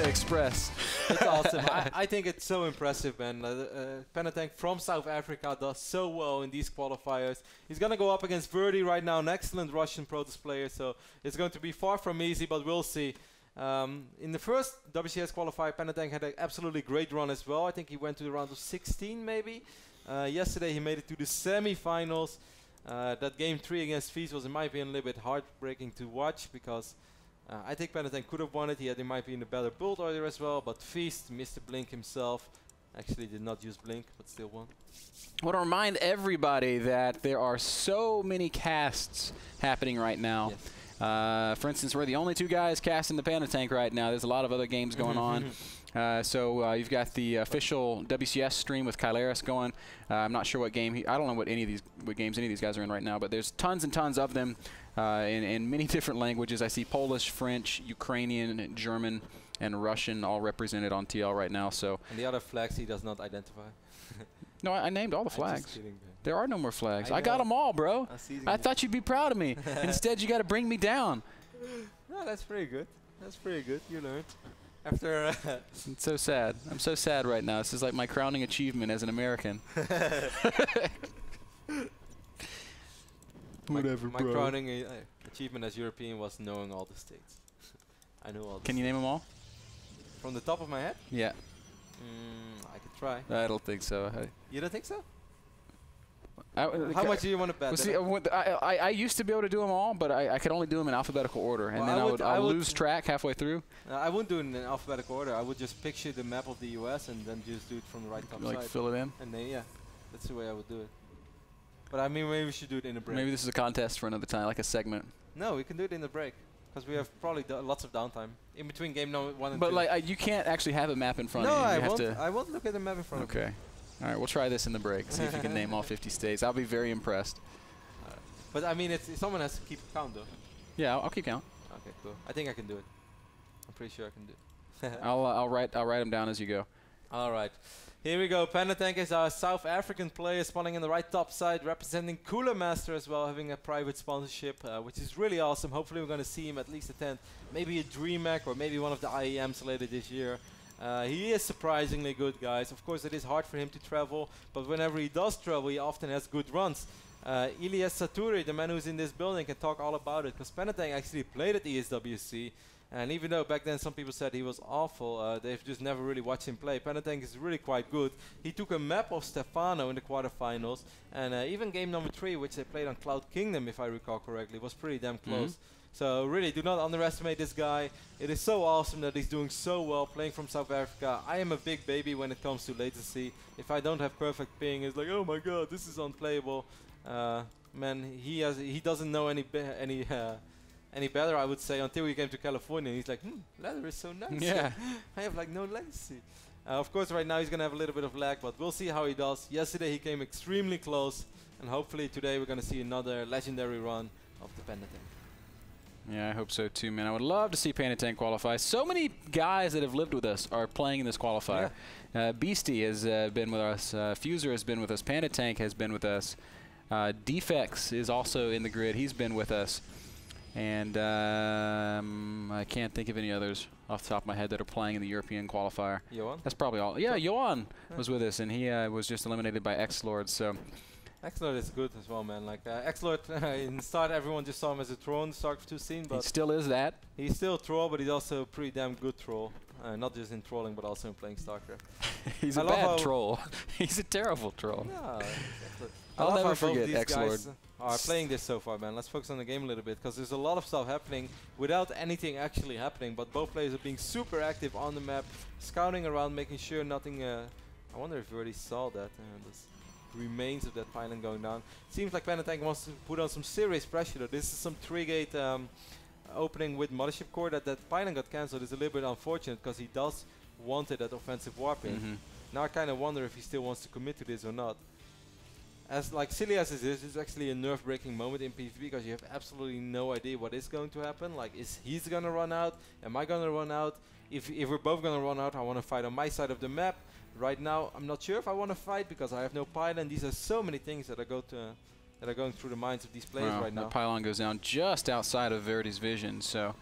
express. It's awesome. I think it's so impressive, man. PandaTank from South Africa does so well in these qualifiers. He's going to go up against Verdi right now, an excellent Russian Protoss player, so it's going to be far from easy, but we'll see. In the first WCS qualifier, PandaTank had an absolutely great run as well. I think he went to the round of 16 maybe. Yesterday he made it to the semi-finals. That game 3 against Feast was, in my opinion, a little bit heartbreaking to watch because I think PandaTank could have won it. He had, in my opinion, a better build order as well, but Feast missed the blink himself. Actually did not use blink, but still won. I want to remind everybody that there are so many casts happening right now. Yes. For instance, we're the only 2 guys casting the PandaTank right now. There's a lot of other games going on. So you've got the official WCS stream with Kylaris going. I'm not sure what game I don't know what games any of these guys are in right now, but there's tons and tons of them in many different languages. I see Polish, French, Ukrainian, German, and Russian all represented on TL right now. So. And the other flags he does not identify. No, I named all the flags. Just kidding, there are no more flags. I got them all, bro. I thought you'd be proud of me. Instead, you got to bring me down. No, that's pretty good. That's pretty good. You learned. After it's so sad. I'm so sad right now. This is like my crowning achievement as an American. Whatever, my crowning achievement as European was knowing all the states. I know all the Can you name them all? From the top of my head? Yeah. I could try. I don't think so. You don't think so? How much do you want to bet? Well, see, I used to be able to do them all, but I could only do them in alphabetical order, and then I would lose track halfway through. I wouldn't do it in alphabetical order. I would just picture the map of the US and then just do it from the right top side. Like fill it in? And then, yeah, that's the way I would do it. But I mean, maybe we should do it in a break. Maybe this is a contest for another time, like a segment. No, we can do it in the break. Because we have probably lots of downtime in between game 1 and 2. But like, you can't actually have a map in front of you. No, I won't look at the map in front of me. Okay. All right, we'll try this in the break. See if you can name all 50 states. I'll be very impressed. But I mean, someone has to keep count, though. Yeah, I'll keep count. Okay, cool. I think I can do it. I'm pretty sure I can do it. I'll write them down as you go. All right. Here we go. PandaTank is our South African player spawning in the right top side, representing Cooler Master as well, having a private sponsorship, which is really awesome. Hopefully we're going to see him at least attend maybe a DreamHack or maybe one of the IEMs later this year. He is surprisingly good, guys. Of course, it is hard for him to travel, but whenever he does travel, he often has good runs. Ilyas Saturi, the man who's in this building, can talk all about it, because PandaTank actually played at ESWC. And even though back then some people said he was awful, they've just never really watched him play. PandaTank is really quite good. He took a map of Stefano in the quarterfinals, and even game number 3, which they played on Cloud Kingdom, if I recall correctly, was pretty damn close. So really, do not underestimate this guy. It is so awesome that he's doing so well playing from South Africa. I am a big baby when it comes to latency. If I don't have perfect ping, it's like, oh my god, this is unplayable. Man, he doesn't know any better, I would say, until he came to California. He's like, ladder is so nice. Yeah. I have like no latency. Of course, right now he's going to have a little bit of lag, but we'll see how he does. Yesterday he came extremely close, and hopefully today we're going to see another legendary run of the PandaTank. Yeah, I hope so too, man. I would love to see PandaTank qualify. So many guys that have lived with us are playing in this qualifier. Yeah. Beastie has been with us. Fuser has been with us. PandaTank has been with us. Defects is also in the grid. He's been with us. And I can't think of any others off the top of my head that are playing in the European qualifier. Johan? That's probably all. Yeah, Johan was with us, and he was just eliminated by X-Lord. So X-Lord is good as well, man. Like X-Lord, in the start, everyone just saw him as a troll in the Starcraft II scene, but he still is that. He's still a troll, but he's also a pretty damn good troll. Not just in trolling, but also in playing StarCraft. He's a bad troll. He's a terrible troll. No, I'll never forget X-Lord. Are playing this so far, man. Let's focus on the game a little bit, because there's a lot of stuff happening without anything actually happening, but both players are being super active on the map, scouting around, making sure nothing... I wonder if we already saw that. The remains of that pylon going down. Seems like PandaTank wants to put on some serious pressure, though. This is some 3-gate opening with Mothership Core. That pylon got cancelled is a little bit unfortunate, because he does want it at offensive warping. Now I kind of wonder if he still wants to commit to this or not. As like silly as it is, it's actually a nerve-breaking moment in PvP, because you have absolutely no idea what is going to happen. Like, is he's gonna run out? Am I gonna run out? If we're both gonna run out, I want to fight on my side of the map. Right now, I'm not sure if I want to fight, because I have no pylon. These are so many things that are going through the minds of these players right now. The pylon goes down just outside of Verdi's vision, so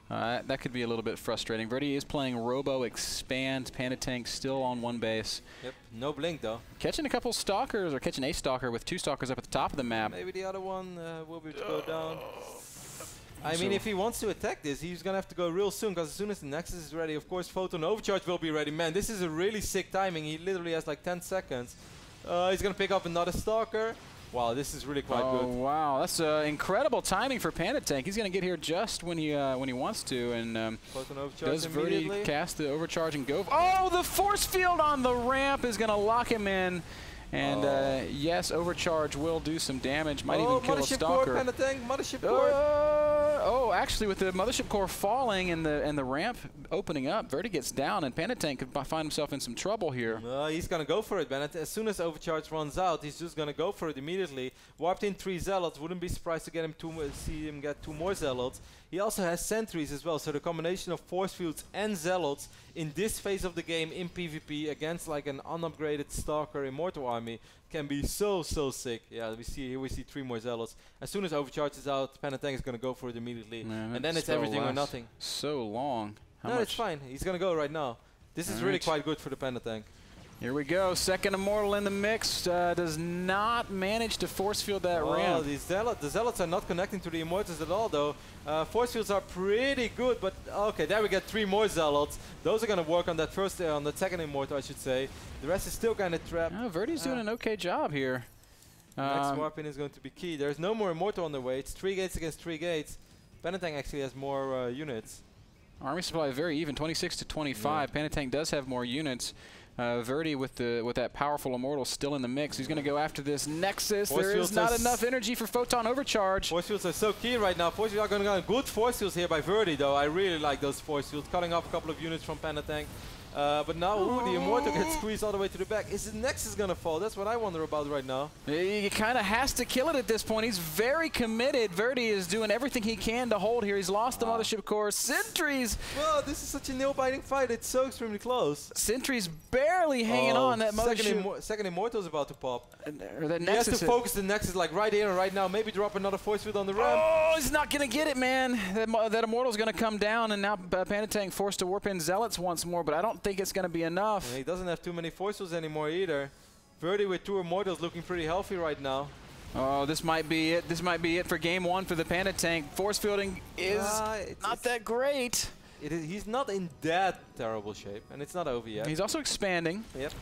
That could be a little bit frustrating. Verdi is playing Robo Expand. PandaTank still on one base. Yep, no blink though. Catching a couple stalkers, or catching a stalker with 2 stalkers up at the top of the map. Maybe the other one will be able to go down. I mean, if he wants to attack this, he's going to have to go real soon, because as soon as the Nexus is ready, of course, Photon Overcharge will be ready. Man, this is a really sick timing. He literally has like 10 seconds. He's going to pick up another stalker. Wow, this is really quite good. Oh, wow. That's incredible timing for PandaTank. He's going to get here just when he wants to. And does Verdi cast the overcharge and go? Oh, the force field on the ramp is going to lock him in. And yes, overcharge will do some damage. Might even kill a stalker. Mothership core. Oh, actually, with the mothership core falling and the ramp opening up, Verdi gets down, and PandaTank could find himself in some trouble here. He's gonna go for it, Bennett. As soon as overcharge runs out, he's just gonna go for it immediately. Warped in 3 zealots. Wouldn't be surprised to get him see him get 2 more zealots. He also has sentries as well, so the combination of force fields and zealots in this phase of the game in PvP against like an unupgraded Stalker Immortal army can be so sick. Yeah, here we see 3 more zealots. As soon as overcharge is out, PandaTank is gonna go for it immediately, man, and then it's everything or nothing. So long. No, it's fine. He's gonna go right now. This is really quite good for the PandaTank. Here we go. Second Immortal in the mix. Does not manage to force field that ramp. The Zealots are not connecting to the Immortals at all, though. Force fields are pretty good, but okay, there we get 3 more Zealots. Those are going to work on that on the second Immortal, I should say. The rest is still kind of trapped. Oh, Verdi's doing an okay job here. Next warping is going to be key. There's no more Immortal on the way. It's 3 gates against 3 gates. PandaTank actually has more units. Army supply very even, 26 to 25. Yeah. PandaTank does have more units. Verdi with that powerful Immortal still in the mix. He's going to go after this Nexus. There is not enough energy for Photon Overcharge. Force fields are so key right now. Force fields are going to go good force fields here by Verdi, though. I really like those force fields, cutting off a couple of units from PandaTank. But now the Immortal gets squeezed all the way to the back. Is the Nexus going to fall? That's what I wonder about right now. He kind of has to kill it at this point. He's very committed. Verdi is doing everything he can to hold here. He's lost the mothership core. Sentries. Well, this is such a nail-biting fight. It's so extremely close. Sentries barely hanging on. That mothership. Second Immortal is about to pop. That he has to focus the Nexus like right here and right now. Maybe drop another force field on the ramp. Oh, he's not going to get it, man. That Immortal's going to come down, and now PandaTank forced to warp in Zealots once more, but I don't think it's going to be enough. Yeah, he doesn't have too many force fields anymore either. Verdi with 2 Immortals looking pretty healthy right now. Oh, this might be it. This might be it for game 1 for the PandaTank. Force fielding is not that great. He's not in that terrible shape, and it's not over yet. He's also expanding. Yep.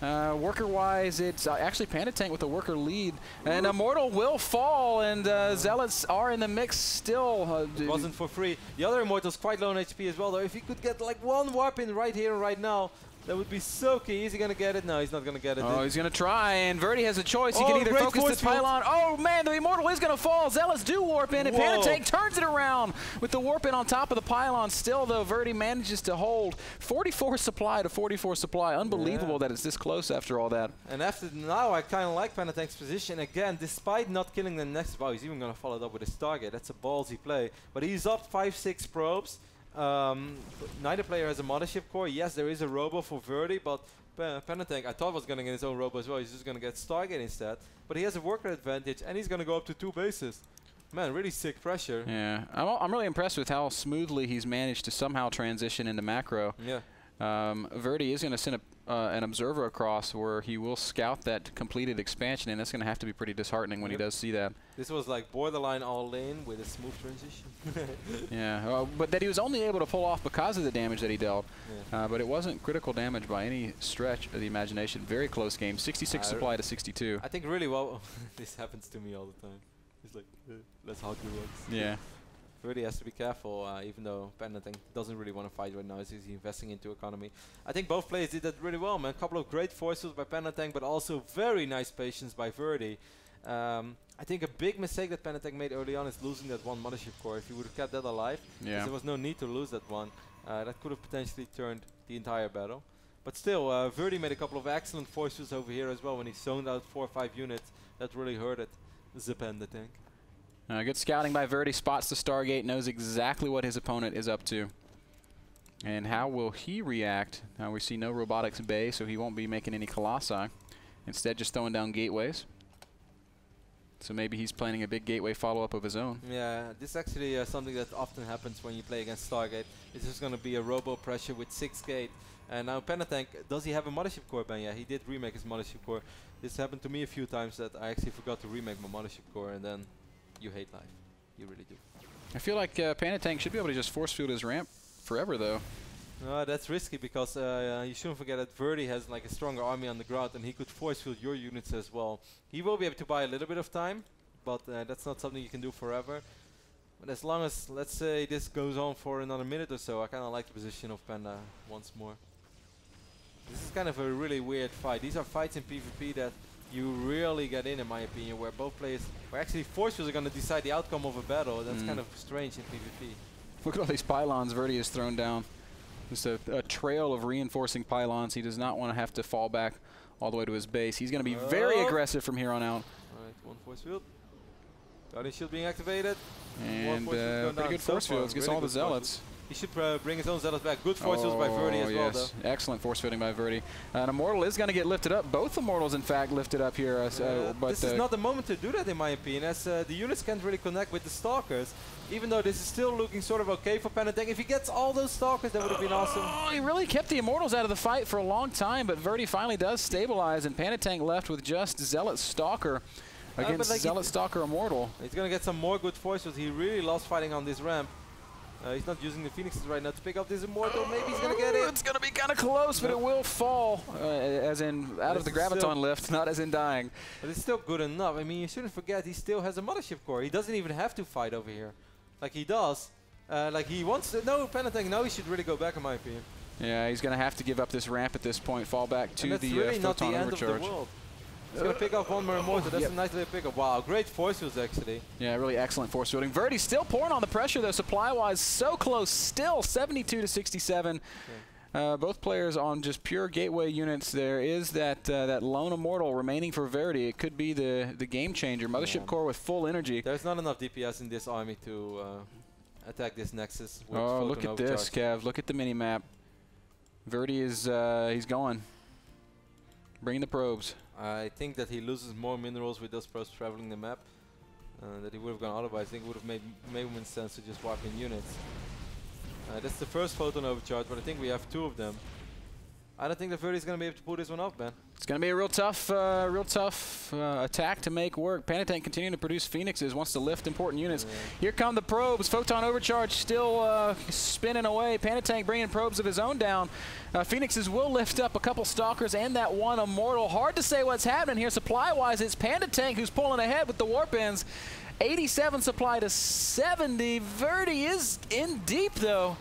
Worker-wise, it's actually PandaTank with a worker lead. And Immortal will fall, and Zealots are in the mix still. It wasn't for free. The other Immortal's quite low on HP as well, though. If he could get like 1 warp in right here and right now, that would be so key. Is he going to get it? No, he's not going to get it. Oh, he's going to try, and Verdi has a choice. He can either focus the pylon. Oh, man, the Immortal is going to fall. Zealots do warp in, and PandaTank turns it around with the warp in on top of the pylon. Still, though, Verdi manages to hold 44 supply to 44 supply. Unbelievable that it's this close after all that. And after now, I kind of like PandaTank's position. Again, despite not killing the next, wow, he's even going to follow it up with his target. That's a ballsy play. But he's up 5-6 probes. Neither player has a mothership core. Yes, there is a robo for Verdi, but PandaTank, I thought was going to get his own robo as well. He's just going to get Stargate instead. But he has a worker advantage, and he's going to go up to 2 bases. Man, really sick pressure. Yeah, I'm really impressed with how smoothly he's managed to somehow transition into macro. Yeah. Verdi is going to send an observer across where he will scout that completed expansion, and that's going to have to be pretty disheartening when he does see that. This was like borderline all in with a smooth transition. Yeah, but that he was only able to pull off because of the damage that he dealt. Yeah. But it wasn't critical damage by any stretch of the imagination. Very close game, 66 supply to 62. I think really well, this happens to me all the time. It's like, let's hug the rugs. Yeah. Verdi has to be careful, even though PandaTank doesn't really want to fight right now. He's investing into economy. I think both players did that really well, man. A couple of great forces by PandaTank, but also very nice patience by Verdi. I think a big mistake that PandaTank made early on is losing that 1 mothership core. If he would have kept that alive, there was no need to lose that one. That could have potentially turned the entire battle. But still, Verdi made a couple of excellent forces over here as well when he zoned out 4 or 5 units. That really hurt it. The PandaTank. Good scouting by Verdi, spots the Stargate, knows exactly what his opponent is up to. And how will he react? Now we see no robotics bay, so he won't be making any colossi. Instead, just throwing down gateways. So maybe he's planning a big gateway follow-up of his own. Yeah, this is actually something that often happens when you play against Stargate. It's just going to be a robo pressure with 6 gate. And now PandaTank, does he have a Mothership Core ban? Yeah, he did remake his Mothership Core. This happened to me a few times that I actually forgot to remake my Mothership Core, and then you hate life. You really do. I feel like PandaTank should be able to just force field his ramp forever, though. No, that's risky because you shouldn't forget that Verdi has like a stronger army on the ground, and he could force field your units as well. He will be able to buy a little bit of time, but that's not something you can do forever. But as long as, let's say, this goes on for another minute or so, I kind of like the position of Panda once more. This is kind of a really weird fight. These are fights in PvP that you really get in my opinion, where both players, where actually force fields are going to decide the outcome of a battle. That's kind of strange in PvP. Look at all these pylons Verdi has thrown down. Just a trail of reinforcing pylons. He does not want to have to fall back all the way to his base. He's going to be very aggressive from here on out. Alright, one force field. Guardian shield being activated. And pretty good force fields. Gets all the zealots. He should bring his own zealots back. Good force fields by Verdi as well, though. Excellent force fielding by Verdi. An Immortal is going to get lifted up. Both Immortals, in fact, lifted up here. But this is not the moment to do that, in my opinion, as the units can't really connect with the Stalkers. Even though this is still looking sort of okay for PandaTank. If he gets all those Stalkers, that would have been awesome. Oh, he really kept the Immortals out of the fight for a long time, but Verdi finally does stabilize, and PandaTank left with just Zealot Stalker against like Zealot Stalker Immortal. He's going to get some more good force fields. He really lost fighting on this ramp. He's not using the Phoenixes right now to pick up this Immortal. Maybe he's going to get it. It's going to be kind of close, but it will fall, as in out of the Graviton lift, not as in dying. But it's still good enough. I mean, you shouldn't forget he still has a Mothership Core. He doesn't even have to fight over here. Like he does. Like he wants to. No, PandaTank, now he should really go back, in my opinion. Yeah, he's going to have to give up this ramp at this point, fall back to the really not Photon the end Overcharge. Of the world. He's going to pick up one more Immortal. That's a nice little pickup. Wow, great force fields, actually. Yeah, really excellent force fielding. Verdi still pouring on the pressure, though, supply-wise. So close, still 72 to 67. Okay. Both players on just pure gateway units. There is that that lone Immortal remaining for Verdi. It could be the game changer. Mothership Core with full energy. There's not enough DPS in this army to attack this Nexus. With look at this, Kev. Look at the mini-map. Verdi is he's going. Bring the probes. I think that he loses more minerals with those probes traveling the map that he would have gone otherwise. I think it would have made more sense to just walk in units. That's the first Photon Overcharge, but I think we have 2 of them. I don't think that Verdi is going to be able to pull this one off, man. It's going to be a real tough attack to make work. PandaTank continuing to produce Phoenixes, wants to lift important units. Yeah. Here come the probes. Photon Overcharge still spinning away. PandaTank bringing probes of his own down. Phoenixes will lift up a couple Stalkers and that one Immortal. Hard to say what's happening here. Supply-wise, it's PandaTank who's pulling ahead with the Warp Ends. 87 supply to 70. Verdi is in deep, though.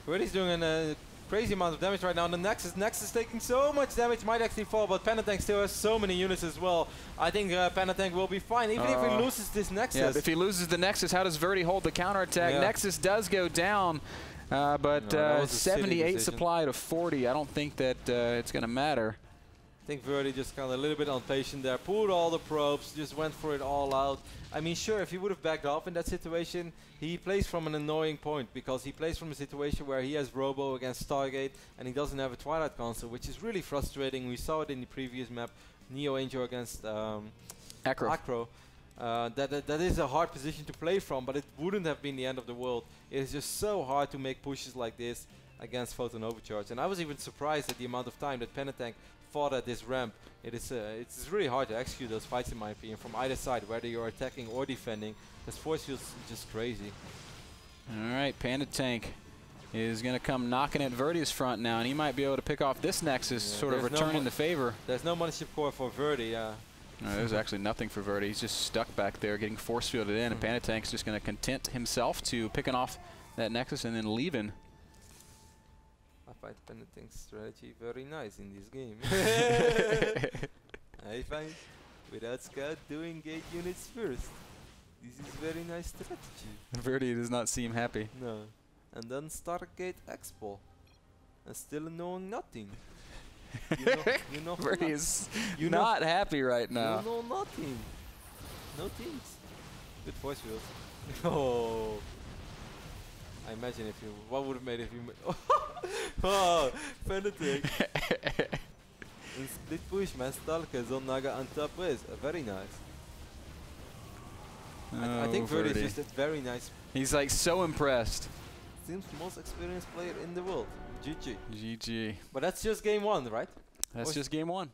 Verdi's doing a crazy amount of damage right now. And the Nexus taking so much damage, might actually fall, but PandaTank still has so many units as well. I think PandaTank will be fine, even if he loses this Nexus. Yeah, if he loses the Nexus, how does Verdi hold the counterattack? Yeah. Nexus does go down, but 78 supply to 40. I don't think that it's going to matter. I think Verdi just got a little bit impatient there, pulled all the probes, just went for it all out. I mean, sure, if he would have backed off in that situation, he plays from an annoying point, because he plays from a situation where he has Robo against Stargate and he doesn't have a Twilight Console, which is really frustrating. We saw it in the previous map, Neo Angel against Acro. That is a hard position to play from, but it wouldn't have been the end of the world. It is just so hard to make pushes like this against Photon Overcharge. And I was even surprised at the amount of time that PandaTank fought at this ramp. It's really hard to execute those fights, in my opinion, from either side, whether you're attacking or defending. This force field's just crazy. All right, PandaTank is going to come knocking at Verdi's front now, and he might be able to pick off this Nexus, sort of returning the favor. There's no Mothership Core for Verdi. No, there's actually nothing for Verdi. He's just stuck back there getting force fielded in, and PandaTank's just going to content himself to picking off that Nexus and then leaving. I find PandaTank's strategy very nice in this game. I find without Scout doing gate units first. This is very nice strategy. Verdi does not seem happy. No. And then Stargate Expo. And still knowing nothing. you know Verdi is not happy right now. You know nothing. No things. Good force field. Oh. I imagine if you, what would have made if you oh, PandaTank. And split push, man. Stalkers on Naga on top is very nice. I think Verdi is just a very nice. He's like so impressed. Seems the most experienced player in the world. GG. GG. But that's just game 1, right? That's just game 1.